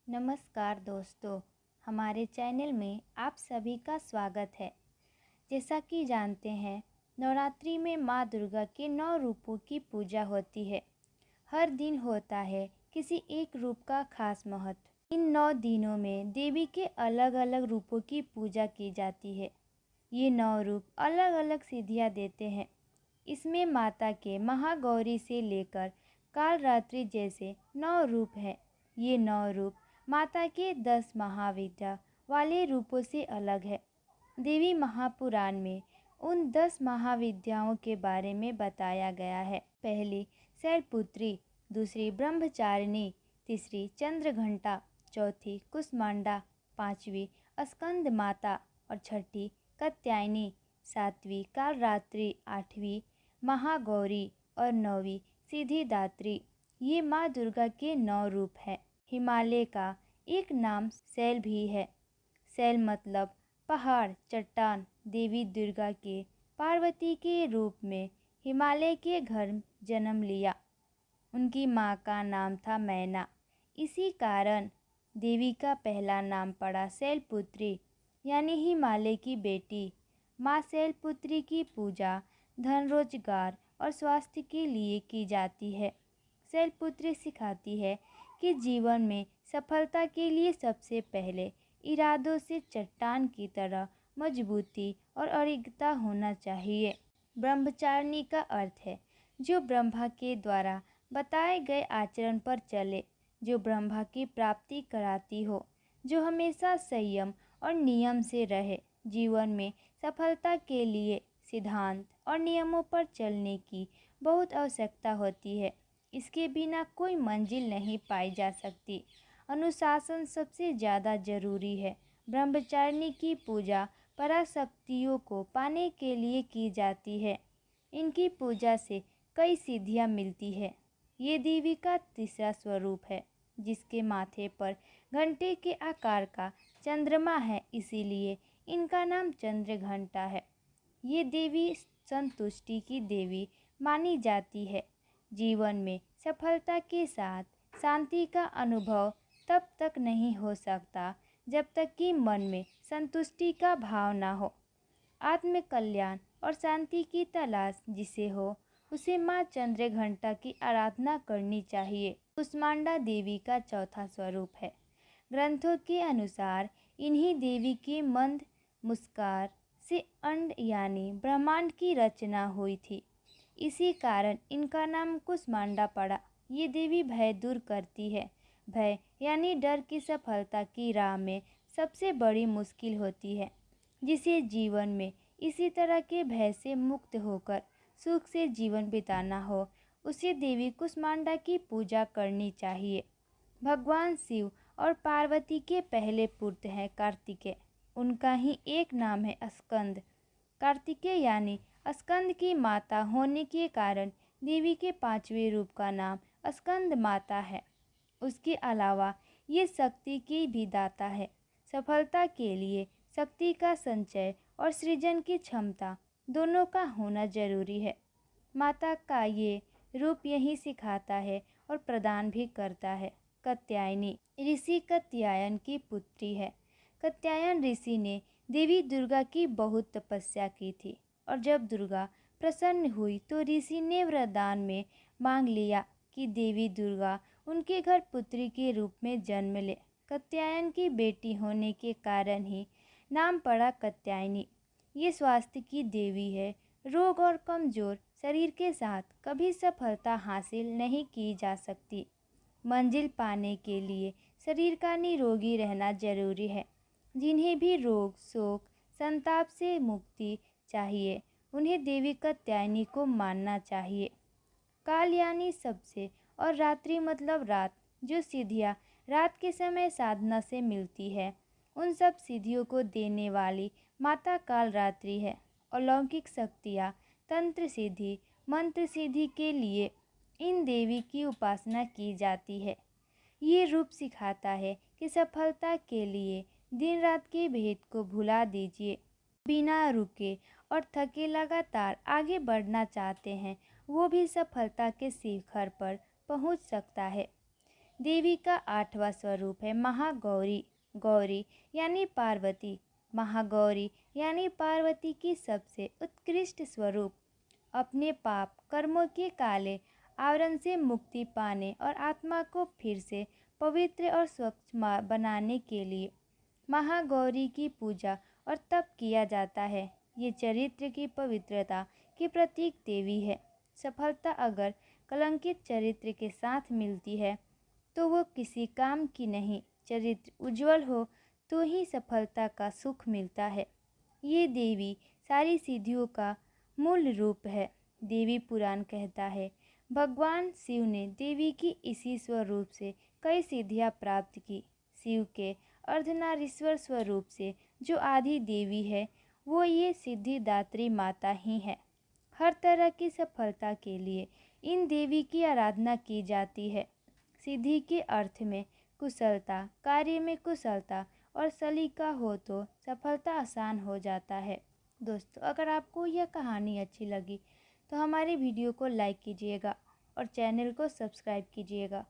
नमस्कार दोस्तों, हमारे चैनल में आप सभी का स्वागत है। जैसा कि जानते हैं, नवरात्रि में माँ दुर्गा के 9 रूपों की पूजा होती है। हर दिन होता है किसी एक रूप का खास महत्व। इन 9 दिनों में देवी के अलग अलग रूपों की पूजा की जाती है। ये 9 रूप अलग अलग सिद्धियाँ देते हैं। इसमें माता के महागौरी से लेकर कालरात्रि जैसे 9 रूप हैं। ये 9 रूप माता के 10 महाविद्या वाले रूपों से अलग है। देवी महापुराण में उन 10 महाविद्याओं के बारे में बताया गया है। पहली शैलपुत्री, दूसरी ब्रह्मचारिणी, तीसरी चंद्रघंटा, चौथी कुष्मांडा, पांचवी स्कंद माता और छठी कात्यायनी, सातवीं कालरात्रि, आठवीं महागौरी और नौवीं सिद्धिदात्री। ये माँ दुर्गा के 9 रूप हैं। हिमालय का एक नाम शैल भी है। शैल मतलब पहाड़, चट्टान। देवी दुर्गा के पार्वती के रूप में हिमालय के घर जन्म लिया। उनकी माँ का नाम था मैना। इसी कारण देवी का पहला नाम पड़ा शैलपुत्री, यानी हिमालय की बेटी। माँ शैलपुत्री की पूजा धन, रोजगार और स्वास्थ्य के लिए की जाती है। शैलपुत्री सिखाती है कि जीवन में सफलता के लिए सबसे पहले इरादों से चट्टान की तरह मजबूती और अडिगता होना चाहिए। ब्रह्मचारिणी का अर्थ है जो ब्रह्मा के द्वारा बताए गए आचरण पर चले, जो ब्रह्मा की प्राप्ति कराती हो, जो हमेशा संयम और नियम से रहे। जीवन में सफलता के लिए सिद्धांत और नियमों पर चलने की बहुत आवश्यकता होती है। इसके बिना कोई मंजिल नहीं पाई जा सकती। अनुशासन सबसे ज़्यादा जरूरी है। ब्रह्मचारिणी की पूजा पराशक्तियों को पाने के लिए की जाती है। इनकी पूजा से कई सिद्धियां मिलती है। ये देवी का तीसरा स्वरूप है, जिसके माथे पर घंटे के आकार का चंद्रमा है, इसीलिए इनका नाम चंद्रघंटा है। ये देवी संतुष्टि की देवी मानी जाती है। जीवन में सफलता के साथ शांति का अनुभव तब तक नहीं हो सकता जब तक कि मन में संतुष्टि का भाव ना हो। आत्म कल्याण और शांति की तलाश जिसे हो, उसे माँ चंद्रघंटा की आराधना करनी चाहिए। कुष्मांडा देवी का चौथा स्वरूप है। ग्रंथों के अनुसार इन्हीं देवी के मंद मुस्कार से अंड यानी ब्रह्मांड की रचना हुई थी। इसी कारण इनका नाम कुष्मांडा पड़ा। ये देवी भय दूर करती है। भय यानी डर की सफलता की राह में सबसे बड़ी मुश्किल होती है। जिसे जीवन में इसी तरह के भय से मुक्त होकर सुख से जीवन बिताना हो, उसे देवी कुष्मांडा की पूजा करनी चाहिए। भगवान शिव और पार्वती के पहले पुत्र हैं कार्तिकेय। उनका ही एक नाम है स्कंद। कार्तिकेय यानी स्कंद की माता होने के कारण देवी के 5वें रूप का नाम स्कंद माता है। उसके अलावा ये शक्ति की भी दाता है। सफलता के लिए शक्ति का संचय और सृजन की क्षमता दोनों का होना जरूरी है। माता का ये रूप यही सिखाता है और प्रदान भी करता है। कात्यायनी ऋषि कात्यायन की पुत्री है। कात्यायन ऋषि ने देवी दुर्गा की बहुत तपस्या की थी और जब दुर्गा प्रसन्न हुई तो ऋषि ने वरदान में मांग लिया कि देवी दुर्गा उनके घर पुत्री के रूप में जन्म ले। कात्यायन की बेटी होने के कारण ही नाम पड़ा कात्यायनी। ये स्वास्थ्य की देवी है। रोग और कमजोर शरीर के साथ कभी सफलता हासिल नहीं की जा सकती। मंजिल पाने के लिए शरीर का निरोगी रहना जरूरी है। जिन्हें भी रोग, शोक, संताप से मुक्ति चाहिए, उन्हें देवी कात्यायनी को मानना चाहिए। काल यानी सबसे और रात्रि मतलब रात। जो सिद्धियाँ रात के समय साधना से मिलती है, उन सब सिद्धियों को देने वाली माता कालरात्रि है। अलौकिक शक्तियाँ, तंत्र सिद्धि, मंत्र सिद्धि के लिए इन देवी की उपासना की जाती है। ये रूप सिखाता है कि सफलता के लिए दिन रात के भेद को भुला दीजिए। बिना रुके और थके लगातार आगे बढ़ना चाहते हैं, वो भी सफलता के शिखर पर पहुंच सकता है। देवी का 8वां स्वरूप है महागौरी। गौरी यानी पार्वती। महागौरी यानी पार्वती की सबसे उत्कृष्ट स्वरूप। अपने पाप कर्मों के काले आवरण से मुक्ति पाने और आत्मा को फिर से पवित्र और स्वच्छ बनाने के लिए महागौरी की पूजा और तप किया जाता है। ये चरित्र की पवित्रता की प्रतीक देवी है। सफलता अगर कलंकित चरित्र के साथ मिलती है तो वो किसी काम की नहीं। चरित्र उज्जवल हो तो ही सफलता का सुख मिलता है। ये देवी सारी सिद्धियों का मूल रूप है। देवी पुराण कहता है भगवान शिव ने देवी की इसी स्वरूप से कई सिद्धियां प्राप्त की। शिव के अर्धनारीश्वर स्वरूप से जो आदि देवी है वो ये सिद्धिदात्री माता ही है। हर तरह की सफलता के लिए इन देवी की आराधना की जाती है। सिद्धि के अर्थ में कुशलता, कार्य में कुशलता और सलीका हो तो सफलता आसान हो जाता है। दोस्तों, अगर आपको यह कहानी अच्छी लगी तो हमारे वीडियो को लाइक कीजिएगा और चैनल को सब्सक्राइब कीजिएगा।